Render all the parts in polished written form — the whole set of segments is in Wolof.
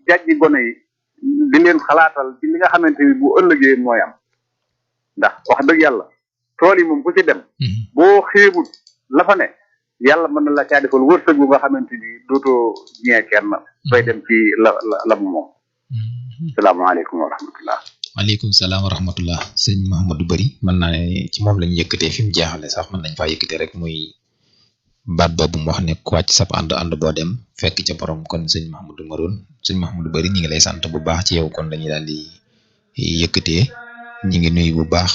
jàjji gone yi di leen xalaatal ci li nga xamante ni bu ëllëgee mooy am ndax wax dëgg yàlla tool yi moom ku ci dem boo xeebut la fa ne yàlla mën na la caa defal wërsëg bu nga xamante ni dootoo ñee kenn bay dem ci la mu moom. salaamaaleykum wa rahmatullah. waaleykum salaam wa rahmatullah sëñ Mahamadou Bari mën naa ne ci moom lañu yëkkatee fi mu jeexale sax mën nañ faa yëkkatee rek muy baat boobu mu wax ne ku wàcc sab ànd boo dem fekk ca borom kon sëñ Mahamadou Maroon sëñ Mahamadou Bari ñi ngi lay sant bu baax ci yow kon dañuy daal di yëkkatee ñi ngi nuyu bu baax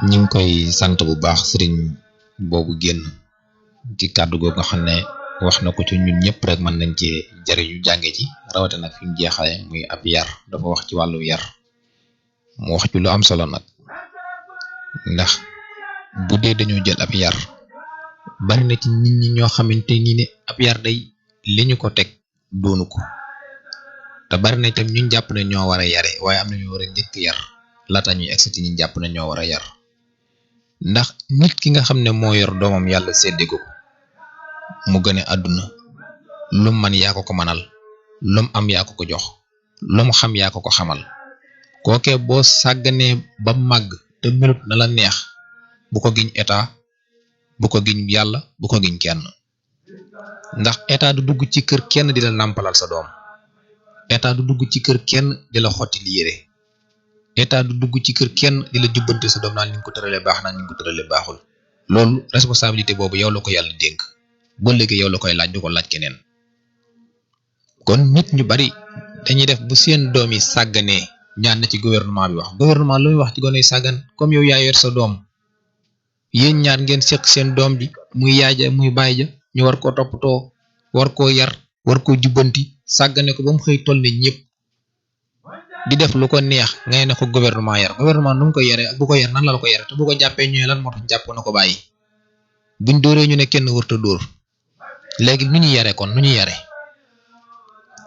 ñi ngi koy sant bu baax sëriñ boobu génn ci kàddu googu nga xam ne wax na ko ci ñun ñëpp rek mën nañ ci jariñu jànge ci rawate nag fi mu jeexale muy ab yar dafa wax ci wàllu yar mu wax ci lu am solo nag ndax bu dee dañoo jël ab yar bari na ci nit ñi ñoo xamante ni ne ab yar day li ñu ko teg doonu ko te bari na itam ñun jàpp ne ñoo war a yare waaye am na ñu war a njëkk yar laata ñuy egsi ci ñun jàpp ne ñoo war a yar ndax nit ki nga xam ne moo yor doomam yàlla séddee ko mu gëne àdduna lum man yaa ko ko manal lum am yaa ko ko jox lum xam yaa ko ko xamal kookee boo sàgganee ba màgg te melut na la neex bu ko giñ état bu ko giñ yàlla bu ko giñ kenn ndax état du dugg ci kër kenn di la nàmpalal sa doom état du dugg ci kër kenn di la xotti li yére état du dugg ci kër kenn di la jubbante sa doom naan ni nga ko tëralee baax naan ni nga ko tëralee baaxul loolu responsabilité boobu yow la ko yàlla dénk ba léegi yow la koy laaj du ko laaj keneen kon nit ñu bari dañuy def bu seen doom yi sàgganee ñaan na ci gouvernement bi wax gouvernement lu muy wax ci gone yi sàggan comme yow yaa yor sa doom yéen ñaar ngeen seq seen doom ji muy yaay ja muy baay ja ñu war koo toppatoo war koo yar war koo jubbanti sàggane ko ba mu xëy toll ne ñëpp di def lu ko neex ngay ne ko gouvernement yar gouvernement nu mu ko yare ak bu ko yar nan la ko yare te bu ko jàppee ñooy lan moo tax jàpp na ko bàyyi buñ dóoree ñu ne kenn wërta dóor léegi nu ñu yare kon nu ñu yare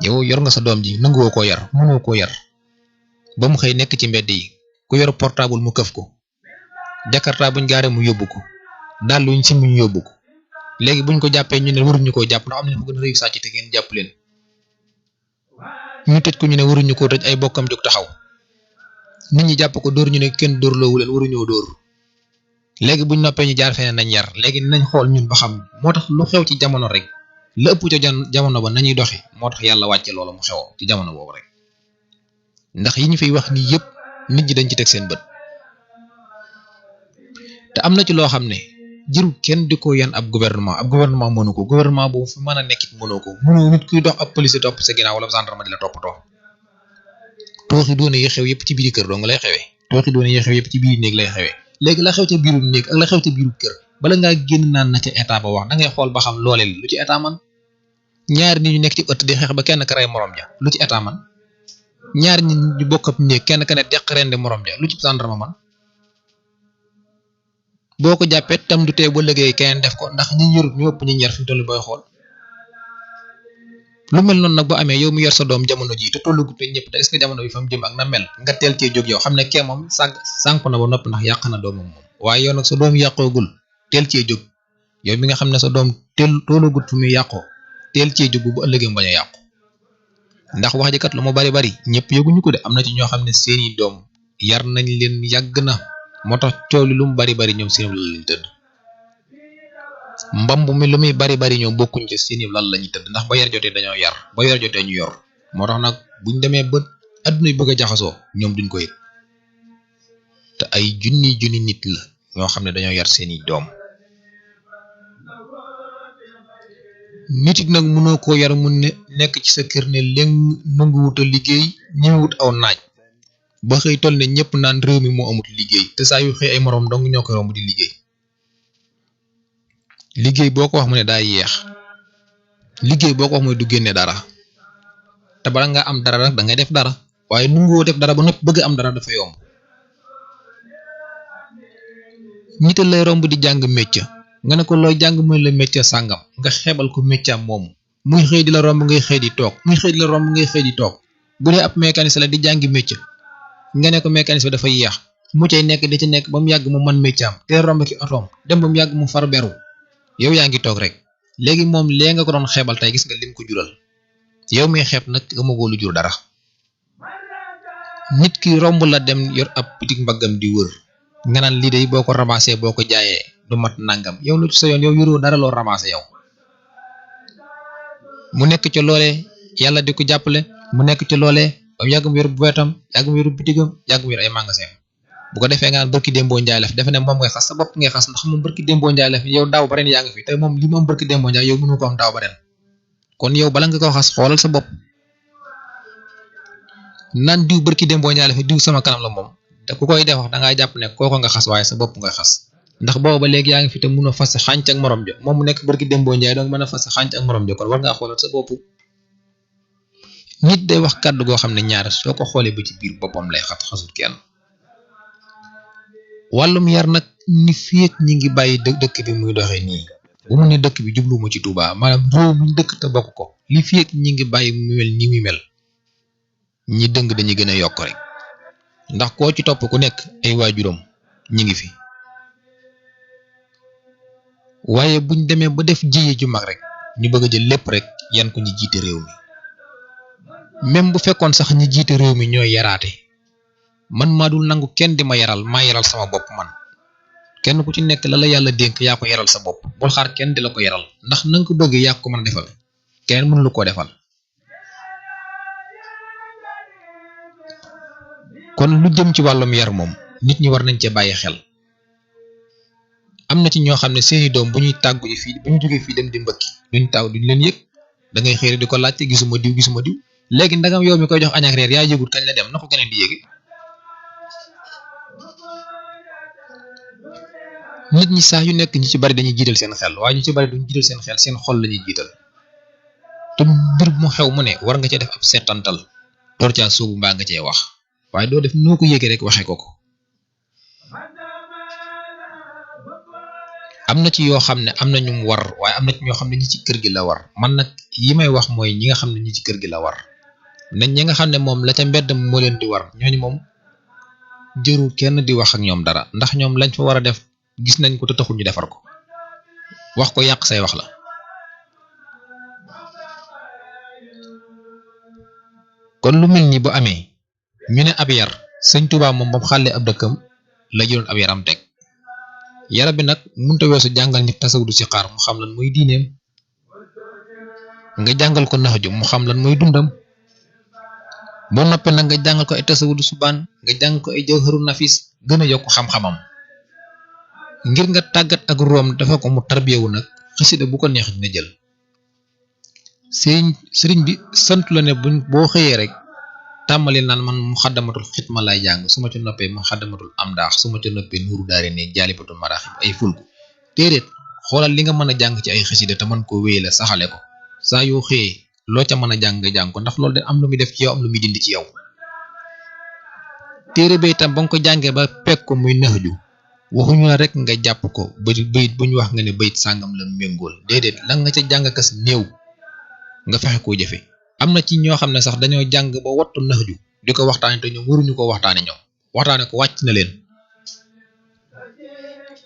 yow yor nga sa doom ji nanguwoo koo yar mënoo koo yar ba mu xëy nekk ci mbedd yi ku yor portable mu këf ko jakarta buñ gaaree mu yóbbu ko daal luñ simmi ñu yóbbu ko léegi buñ ko jàppee ñu ne waruñu koo jàpp ndax am nañu ko gën a rëy sàcc te ngeen jàpp leen ñu tëj ko ñu ne waruñu koo tëj ay bokkam jóg taxaw nit ñi jàpp ko dóor ñu ne kenn dóor loowu leen waruñoo dóor léegi buñ noppee ñu jaar feneen nañ yar léegi nañ xool ñun ba xam moo tax lu xew ci jamono rek la ëpp ca jamono ba nañuy doxe moo tax yàlla wàcce loola mu xew ci jamono boobu rek ndax yi ñu fiy wax nii yëpp nit ñi dañ ci teg seen bët te am na ci loo xam ne jërul kenn di ko yan ab gouvernement mënu ko gouvernement boobu fi mën a nekkit mënoo ko mënoo nit kuy dox ab police topp sa ginnaaw wala gendarme di la toppatoo tooxi doone yi xew yëpp ci biir kër doo nga lay xewee tooxi doone yi xew yëpp ci biir néeg lay xewee léegi la xew ca biiru néeg ak la xew ca biiru kër bala ngaa génn naan na ca état ba wax da ngay xool ba xam loolee lu ci état man ñaari nit ñu nekk ci ëtt di xeex ba kenn ka rey morom ja lu ci état man ñaari nit ñu bokk ab néeg kenn ka ne deq rendi morom ja lu ci gendarme man boo ko jàppee tam du tee ba liggéey keneen def ko ndax ñi ñërut ñu ëpp ñi ñer fi tollu booy xool lu mel noonu nag bu amee yow mu yor sa doom jamono ji te tollu gut ñëpp te est-ce que jamono bi fa mu jëm ak na mel nga teel cee jóg yow xam ne kee moom sànk na ba noppi ndax yàq na doomam moom waaye yow nag sa doom yàqoogul teel cee jóg yow mi nga xam ne sa doom tollagut fu muy yàqoo teel cee jóg bu ëllëgee mu bañ a yàqu ndax wax ji kat lu mu bari ñëpp yëguñu ko de am na ci ñoo xam ne seeni doom yar nañ leen yàgg na moo tax coow li lu mu bari ñoom seen lal lañu tëdd mbamb mi lu muy bari ñoom bokkuñ ci seen lal lañuy tëdd ndax ba yar jotee dañoo yar ba yor jotee ñu yor moo tax nag buñ demee ba adduna yi bëgg a jaxasoo ñoom duñ ko yëg te ay junni nit la ñoo xam ne dañoo yar seeni doom nit it nag mënoo koo yar mu ne nekk ci sa kër ne léegi nanguwut a liggéey ñëwut aw naaj ba xëy toll ne ñëpp naan réew mi moo amut liggéey te saa yu xëy ay moroom dong ñoo koy romb di liggéey boo ko wax mu ne daa yeex liggéey boo ko wax mooy du génne dara te bala nga am dara rek da ngay def dara waaye nu ngoo def dara ba noppi bëgg am dara dafa yomb nit lay romb di jàng métier nga ne ko looy jàng mooy la métier sàngam nga xeebal ko métier am moomu muy xëy di la romb ngay xëy di toog muy xëy di la romb ngay xëy di toog bu dee ab mécanicien la di jàngi métier nga ne ko mécanicien bi dafa yéex mu cay nekk di ci nekk ba mu yàgg mu mën métier am te romb ki otoom dem ba mu yàgg mu far beru yow yaa ngi toog rek léegi moom lee nga ko doon xeebal tey gis nga lim ko jural yow mi xeeb nag amagoo lu jur dara nit ki romb la dem yor ab bitik mbaggam di wër nga naan lii de boo ko ramassé boo ko jaayee du mat nangam yow lu ci sa yoon yow yoroo dara loo ramassé yow mu nekk ci loolee yàlla di ko jàppale mu nekk ci loolee ba mu yàgg mu yor buwetam yàgg mu yor bitigam yàgg mu yor ay magasin bu ko defee nga naan barki démboo njaay la fi defe ne moom ngay xas sa bopp ngay xas ndax moom barki démboo njaay la fi yow daaw ba ren yaa ngi fi te moom li mu am barki démboo njaay yow mënu ko am daaw ba ren kon yow bala nga ko xas xoolal sa bopp naan diw barki démboo njaay la fi diw sama kanam la moom te ku koy def wax da ngaa jàpp ne kooko nga xas waaye sa bopp ngay xas ndax boobu ba léegi yaa ngi fi te mun a fas xànc ak morom jo moom mu nekk barki démboo njaay donc mën a fas xànc ak morom jo kon war ngaa xoolal sa bopp nit day wax kàddu goo xam ne ñaar soo ko xoolee ba ci biir boppam lay xasul kenn wàllum yar nag ni fiek ñi ngi bàyyi dëkk bi muy doxee nii bu mu ne dëkk bi jubluwuma ci Touba maanaam réew mi dëkk te bokk ko li fiek ñi ngi bàyyi mu mel ni muy mel ñi dëng dañuy gën a yokk rek ndax koo ci topp ku nekk ay waajuram ñi ngi fi waaye buñ demee ba def jiye ju mag rek ñu bëgg a jël lépp rek yan ko ñi jiite réew mi même bu fekkoon sax ñi jiite réew mi ñooy yaraate man maa dul nangu kenn di ma yaral maa yaral sama bopp man kenn ku ci nekk la la yàlla dénk yaa ko yaral sa bopp bul xaar kenn di la ko yaral ndax na nga ko bëggee yaa ko mën a defal kenn mënu lu koo defal kon lu jëm ci wàllum yar moom nit ñi war nañ cee bàyyi xel am na ci ñoo xam ne seeni doom bu ñuy tàggu ji fii bu ñu jógee fii dem di mbëkki duñ leen yëg da ngay xëy di ko laajte gisuma diw léegi ndagam yow mi koy jox añ ak reer yaa yëgut kañ la dem na ko keneen di yéege nit ñi saa yu nekk ñi ci bari dañuy jiital seen xel waaye ñu ci bari duñ jiital seen xel seen xol lañuy jiital te mbir mu xew mu ne war nga cee def ab seetantal door caa sóobu mbaa nga cee wax waaye doo def noo ko yéege rek waxee ko am na ci yoo xam ne am na ñu mu war waaye am na ci ñoo xam ne ñi ci kër gi la war man nag yi may wax mooy ñi nga xam ne ñi ci kër gi la war nañ ñi nga xam ne moom la ca mbedd moo leen di war ñooñu moom jërul kenn di wax ak ñoom dara ndax ñoom lañ fa war a def gis nañ ko te taxul ñu defar ko wax ko yàq say wax la kon lu mel ni bu amee ñu ne ab yar sëñ Tuubaa moom bam xàllee ab dëkkam la jëloon ab yaram teg yara bi nag mënta weesu jàngal nit tasawudu si xaar mu xam lan mooy diineem nga jàngal ko naxju mu xam lan mooy dundam boo noppee nag nga jàngal ko ay tasawudu subaan nga jàng ko ay jawharu nafis gën a yokk xam-xamam ngir nga tàggat ak room dafa ko mu tarbiyewu nag xasida bu ko neex dina jël sëriñ bi sant la ne buñ boo xëyee rek tàmbali naan man mu xaddamatul xitma lay jàng su ma ci noppee mu xaddamatul am daax su ma ci noppee nuuru daare ne jaalibatul maraaxib ay fulku déedéet xoolal li nga mën a jàng ci ay xasida te mën ko wéy la saxale ko saa yoo xëyee loo ca mën a jàng nga jàng ko ndax loolu de am lu muy def ci yow am lu muy dindi ci yow téere ba itam ba nga ko jàngee ba pegg ko muy naxju waxuñu la rek nga jàpp ko bayit bu ñu wax nga ne bayit sàngam la méngool déedéet la nga ca jàng kas néew nga fexe koo jëfe am na ci ñoo xam ne sax dañoo jàng ba wattu naxju di ko waxtaane te ñoom waruñu ko waxtaane ñoom waxtaane ko wàcc na leen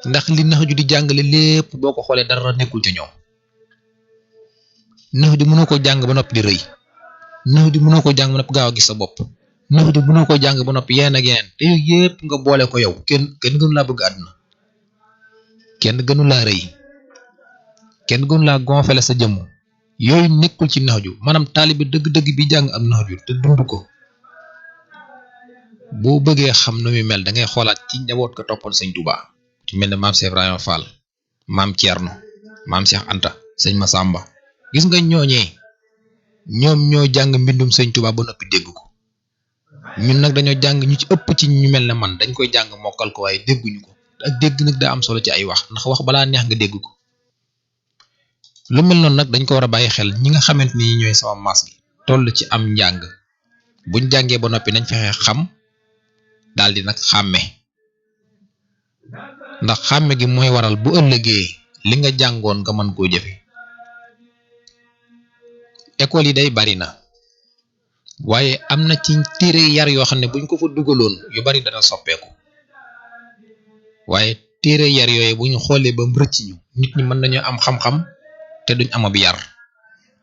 ndax li naxju di jàngale lépp boo ko xoolee dara nekkul ca ñoom naxju mënoo ko jàng ba noppi di rëy naxju mënoo ko jàng ba noppi gaaw a gis sa bopp naxju mënoo ko jàng ba noppi yeneen ak yeneen te yooyu yépp nga boole ko yow kenn gënu laa bëgg àdduna kenn gënu laa rëy kenn gënu laa gonfale sa jëmm yooyu nekkul ci naxju maanaam taalibi dëgg-dëgg bi jàng am naxju te dund ko boo bëggee xam nu muy mel da ngay xoolaat ci njaboot ko toppoon sëñ Touba ci mel ne maam Cheikh Ibrahima Fall maam Thierno maam Cheikh Anta sëñ Massamba gis nga ñooñee ñoom ñoo jàng mbindum sëñ Touba ba noppi dégg ko ñun nag dañoo jàng ñu ci ëpp ci ñu mel ne man dañ koy jàng mokkal ko waaye dégguñu ko ak dégg nag daa am solo ci ay wax ndax wax balaa neex nga dégg ko lu mel noonu nag dañ ko war a bàyyi xel ñi nga xamante ni ñooy sama maas gi toll ci am njàng buñ jàngee ba noppi nañ fexe xam daal di nag xàmme ndax xàmme gi mooy waral bu ëllëgee li nga jàngoon nga mën koo jëfe école yi day bari na waaye am na ci téere yar yoo xam ne buñ ko fa dugaloon yu bari dana soppeeku waaye téere yar yooyu bu ñu xoolee ba mu rëcc ñu nit ñi mën nañoo am xam-xam te duñ am ab yar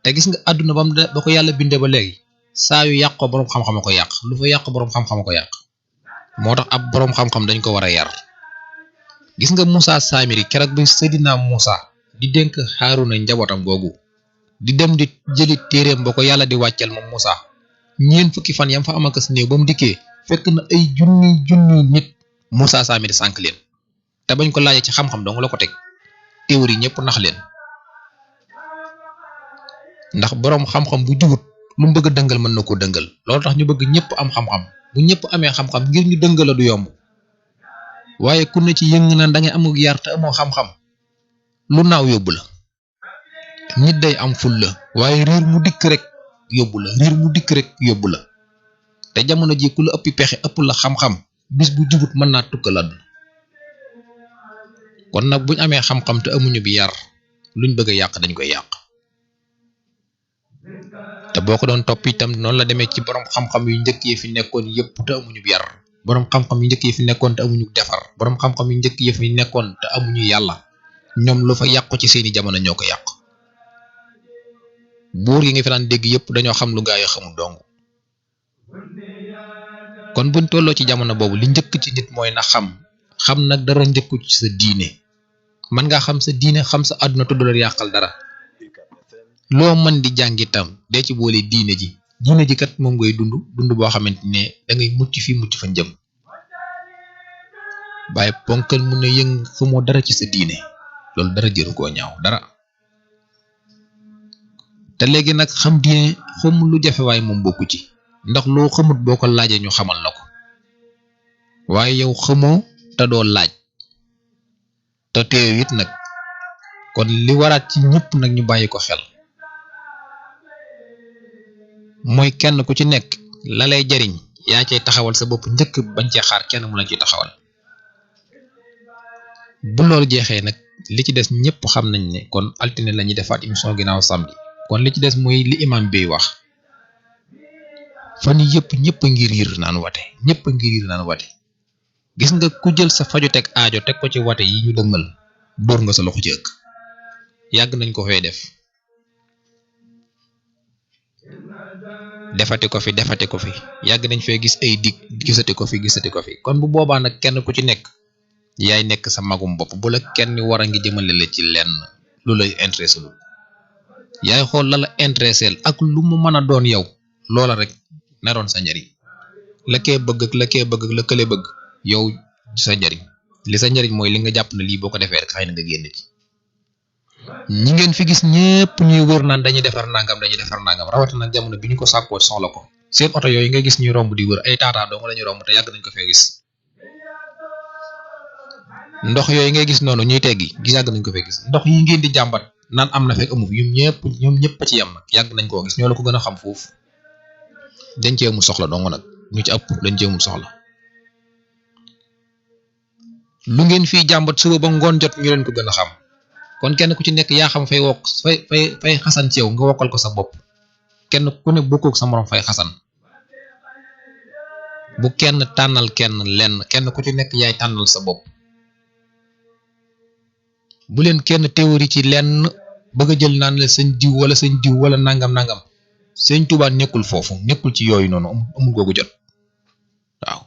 te gis nga àdduna ba ko yàlla bindee ba léegi saa yu yàqoo boroom xam-xam a ko yàq lu fa yàq boroom xam-xam a ko yàq moo tax ab boroom xam-xam dañ ko war a yar gis nga Moussa Samiri keroog bi Seydina Moussa di dénk Haaruna njabootam googu di dem di jëli téereem ba ko yàlla di wàcceel moom Moussa ñeent fukki fan yam fa am akas néew ba mu dikkee fekk na ay junni nit Moussa Samiri sànk leen te bañ ko laajee ci xam-xam dong la ko teg théorie ñëpp nax leen ndax boroom xam-xam bu jubut lu mu bëgg a dëngal mën na koo dëngal loolu tax ñu bëgg ñëpp am xam-xam bu ñëpp amee xam-xam ngir ñu dëngal la du yomb waaye ku ne ci yëng na da ngay amug yar te amoo xam-xam lu naaw yóbbu la nit day am ful la waaye riir mu dikk rek yóbbu la te jamono ji ku la ëppi pexe ëpp la xam-xam bis bu jubut mën naa tukkal àdduna kon nag buñ amee xam-xam te amuñu bi yar luñ bëgg a yàq dañ koy yàq te boo ko doon topp itam noonu la demee ci borom xam-xam yu njëkk yi fi nekkoon yëpp te amuñu bi yar borom xam-xam yu njëkk yi fi nekkoon te amuñu defar borom xam-xam yu njëkk yi fi nekkoon te amuñu yàlla ñoom lu fa yàqu ci seeni jamono ñoo ko yàq buur yi nga fi daan dégg yëpp dañoo xam lu gaa yi xamul dong kon buñ tolloo ci jamono boobu li njëkk ci nit mooy na xam nag dara njëkku ci sa diine mën ngaa xam sa diine xam sa àdduna tudd la yàqal dara loo mën di jàng itam dee ci boole diine ji kat moom ngay dund boo xamante ne da ngay mucc fii mucc fa njëm waaye ponkal mun na yëng xamoo dara ci sa diine loolu dara jëru koo ñaaw dara te léegi nag xam diine xamul lu jafe waaye moom bokku ci ndax loo xamut boo ko laajee ñu xamal la ko waaye yow xamoo te doo laaj te teew it nag kon li waraat ci ñëpp nag ñu bàyyi ko xel mooy kenn ku ci nekk la lay jariñ yaa cay taxawal sa bopp njëkk bañ cee xaar kenn mu la ciy taxawal bu loolu jeexee nag li ci des ñëpp xam nañ ne kon altine la ñuy defaat émission ginnaaw samedi kon li ci des mooy li imam bi wax fan yëpp ñëpp a ngi riir naan wate gis nga ku jël sa faju teg aajo teg ko ci wate yi ñu dëgmal dóor nga sa loxo ci ëkk yàgg nañ ko fay def defati ko fi yàgg nañ fee gis ay dig gisati ko fi kon bu boobaa nag kenn ku ci nekk yaay nekk sa magum bopp bu la kenn war a ngi jëmale la ci lenn lu lay intéressé lu yaay xool la la intéressé ak lu mu mën a doon yow loola rek na doon sa njariñ la kee bëgg ak la kële bëgg yow sa njariñ li sa njariñ mooy li nga jàpp na lii boo ko defee rek xëy na nga génn ci ñi ngeen fi gis ñëpp ñuy wër naan dañuy defar nangam rawatina nag jamono bi ñu ko sàkkoo soxla ko seen oto yooyu nga gis ñuy romb di wër ay taataa dong lañuy romb te yàgg nañ ko fee gis ndox yooyu ngay gis noonu ñuy teggi yàgg nañ ko fee gis ndox yi ngeen di jàmbat naan am na fekk amu fi ñoom ñëpp a ci yem nag yàgg nañ koo gis ñoo la ko gën a xam foofu dañ cee amul soxla dong nag ñu ci ëpp dañ cee amul soxla lu ngeen fii jàmbat suba ba ngoon jot ñu leen ko gën a xam kon kenn ku ci nekk yaa xam fay wokk fay xasan ci yow nga wokkal ko sa bopp kenn ku ne bokkook sa morom fay xasan bu kenn tànnal kenn lenn kenn ku ci nekk yaay tànnal sa bopp bu leen kenn théorie ci lenn bëgg a jël naan la sëñ diw wala nangam sëñ Tuubaa nekkul foofu nekkul ci yooyu noonu amul googu jot waaw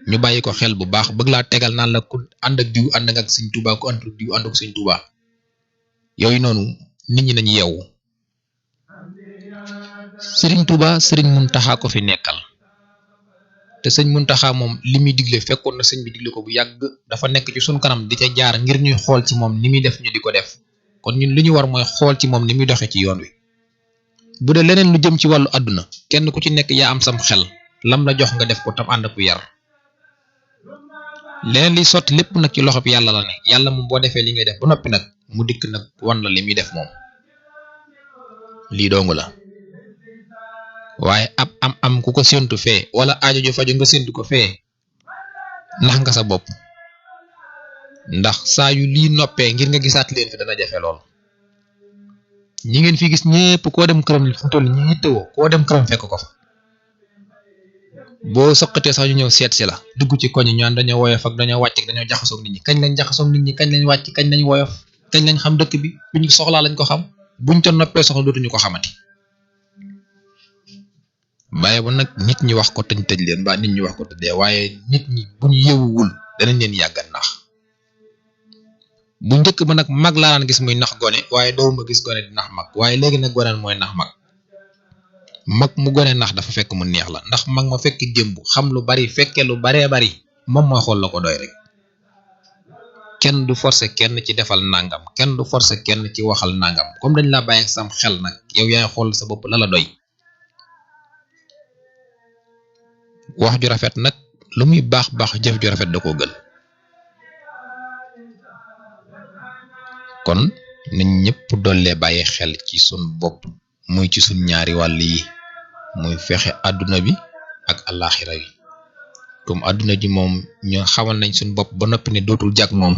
ñu bàyyi ko xel bu baax bëgg laa tegal naan la ku ànd ak diw ànd ak sëñ Tuubaa ku ànd ak diw ànd ak sëñ Tuubaa yooyu noonu nit ñi nañu yeewu sëriñ Tuubaa sëriñ Muntaxa ko fi nekkal te sëñ Muntaxa moom li muy digle fekkoon na sëñ bi digle ko bu yàgg dafa nekk ci suñ kanam di ca jaar ngir ñuy xool ci moom ni muy def ñu di ko def kon ñun li ñu war mooy xool ci moom ni muy doxee ci yoon wi bu dee leneen lu jëm ci wàllu àdduna kenn ku ci nekk yaa am sam xel lam la jox nga def ko tam ànd ak yar leneen liy sotti lépp nag ci loxo bi yàlla la ne yàlla moom boo defee li ngay def ba noppi nag mu dikk nag wan la li muy def moom lii dong la waaye am ku ko séntu fee wala aajo ju faju nga séntu ko fee nax nga sa bopp ndax saa yu lii noppee ngir nga gisaat leen fi dana jafe lool ñi ngeen fi gis ñépp koo dem këram fi mu toll ñi yittewoo koo dem këram fekk ko fa boo soqatee sax ñu ñëw seet si la dugg ci koñ ñaan dañoo woyof ak dañoo wàcc ak dañoo jaxasoog nit ñi kañ lañ jaxasoog nit ñi kañ lañ wàcc kañ lañ woyof kañ lañ xam dëkk bi buñ soxlaa lañ ko xam buñ ca noppee soxla dootuñu ko xamati bàyyi ba nag nit ñi wax ko tëj leen ba nit ñi wax ko tëddee waaye nit ñi buñ yewuwul danañ leen yàgga nax bu njëkk ba nag mag laa daan gis muy nax gone waaye doo gis gone di nax mag waaye léegi nag gone mooy nax mag mu gone nax dafa fekk mu neex la ndax mag ma fekk démb xam lu bari fekke lu baree bari moom mooy xool la ko doy rek kenn du forcer kenn ci defal nangam kenn du forcer kenn ci waxal nangam comme dañ la bàyyi ak sam xel nag yow yaay xool sa bopp la la doy wax ju rafet nag lu muy baax baax jëf ju rafet da koo gën kon nañ ñëpp dollee bàyyi xel ci sun bopp muy ci sun ñaari wàll yi muy fexe àdduna bi ak àllaaxira yi comme àdduna ji moom ñu xamal nañ suñ bopp ba noppi ne dootul jag moom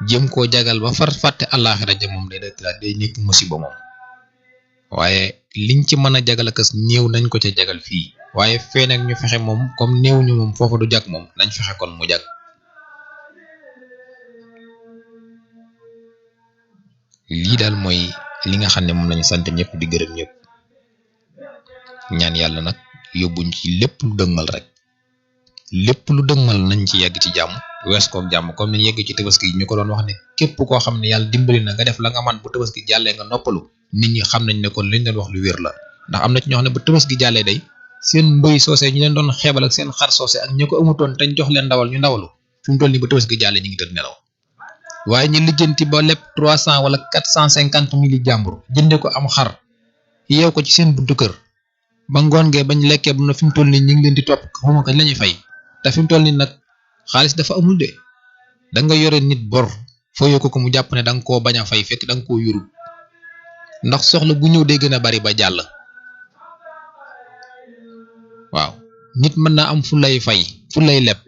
jëm koo jagal ba far fàtte àllaaxira ja moom day nekk musiba moom waaye liñ ci mën a jagal akas néew nañ ko ca jagal fii waaye fee nag ñu fexe moom comme néew ñu moom foofa du jag moom nañ fexe kon mu jag lii daal mooy li nga xam ne moom lañu sant ñëpp di gërëm ñëpp ñaan yàlla nag yóbbuñ ci lépp lu dëgmal rek lépp lu dëgmal nañ ci yegg ci jàmm wees kook jàmm comme ni ñu yegg ci tabaski ñu ko doon wax ne képp koo xam ne yàlla dimbali na nga def la nga man bu tabaski jàllee nga noppalu nit ñi xam nañ ne kon liñ doon wax lu wér la ndax am na ci ñoo xam ne bu tabaski jàllee day seen mbëy soosé ñu leen doon xeebal ak seen xar soosé ak ñi ko amutoon te jox leen ndawal ñu ndawalu fi mu toll nii bu tabaski jàllee ñu ngi tëdd nelaw waaye ñu lijjanti ba lépp 300 wala 450 mille jàmbur jënde ko am xar yeew ko ci seen buntu kër ba ngoon ngee bañ lekkee ba fi mu toll nii ñu ngi leen di topp xawma kañ la ñuy fay te fi mu toll nii nag xaalis dafa amul de da nga yore nit bor fooyoo ko mu jàpp ne da nga koo bañ a fay fekk da nga koo yorul ndax soxla bu ñëw day gën a bari ba jàll waaw nit mën naa am fu lay fay fu lay leb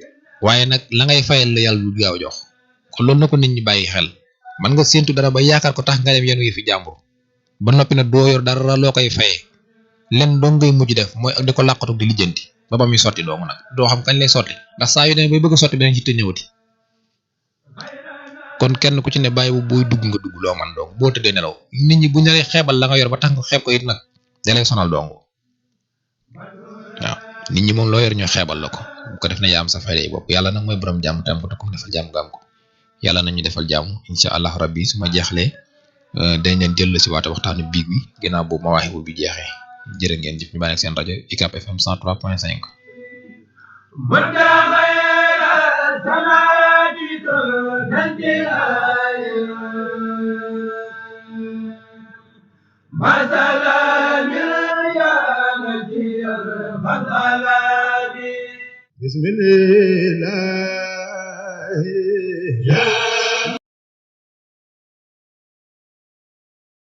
waaye nag la ngay fayal la yàlla du gaaw jox kon loolu na ko nit ñi bàyyi xel man nga séentu dara ba yaakaar ko tax nga dem yenu yi fi jàmbur ba noppi na doo yor dara loo koy fayee len doo ngay mujj def mooy ak di ko làqatu di lijjanti ba muy sotti doomu nag doo xam kañ lay sotti ndax saa yu ne bay bëgg a sotti beneen ci te ñëwati kon kenn ku ci ne bàyyi bu booy dugg nga dugg loo man dong boo tëddee nelaw nit ñi bu ñu lay xeebal la nga yor ba tax nga xeeb ko it nag da lay sonal dong waaw nit ñi moom loo yor ñoo xeebal la ko bu ko def ne yaa am sa fayday bopp yàlla nag mooy borom jàmm tam ko te comme defal jàmm nga am ko yàlla nañu defal jàmm incha allah rabbi su ma jeexlee dañ leen jël si waate waxtaanu biig bi ginnaaw boobu ma waxee bu bi jeexee jërë ngeen jëf ñu bàyyi ak seen rajo UCAB FM 103.5. Bismillah